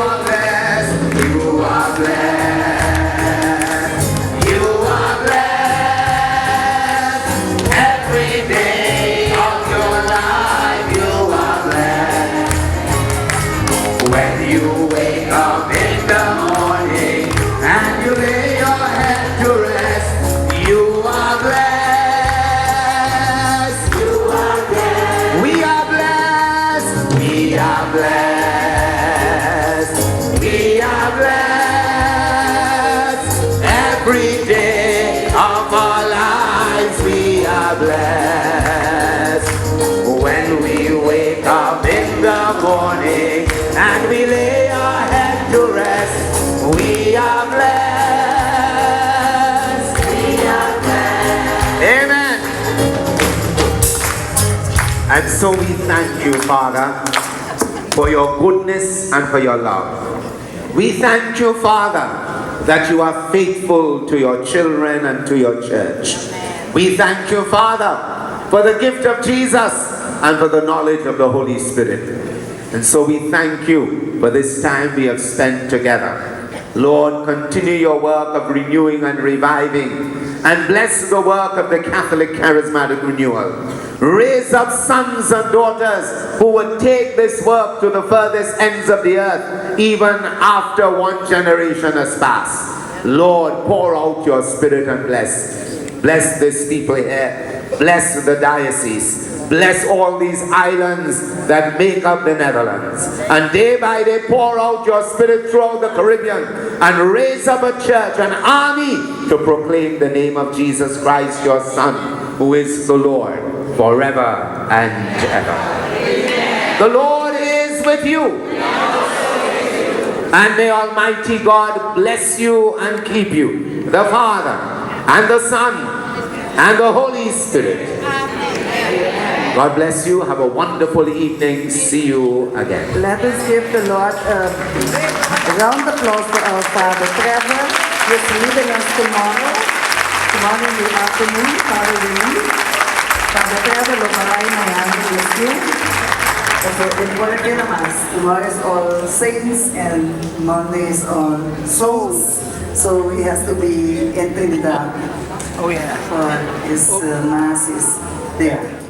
are blessed. You are blessed. You are blessed. Every day of your life you are blessed. When you wake up in the morning and you lay your head to rest, you are blessed. You are blessed. We are blessed. We are blessed. We are blessed. Every day of our lives we are blessed. When we wake up in the morning and we lay our head to rest, we are blessed. We are blessed. Amen. And so we thank you, Father, for your goodness and for your love. We thank you, Father, that you are faithful to your children and to your church. We thank you, Father, for the gift of Jesus and for the knowledge of the Holy Spirit. And so we thank you for this time we have spent together. Lord, continue your work of renewing and reviving, and bless the work of the Catholic Charismatic Renewal. Raise up sons and daughters who would take this work to the furthest ends of the earth, even after one generation has passed. Lord, pour out your Spirit and bless. Bless this people here. Bless the diocese. Bless all these islands that make up the Netherlands. And day by day pour out your Spirit throughout the Caribbean and raise up a church, an army to proclaim the name of Jesus Christ, your Son, who is the Lord forever and ever. Amen. The Lord is with you. And may Almighty God bless you and keep you, the Father and the Son and the Holy Spirit. God bless you. Have a wonderful evening. See you again. Let us give the Lord a round of applause for our Father Trevor, who is leaving us tomorrow in the afternoon. Father, we leave. Father Trevor, lo maraming bless you. So important din naman. Tomorrow is all saints and Monday is all souls. So he has to be in Trinidad for his masses there.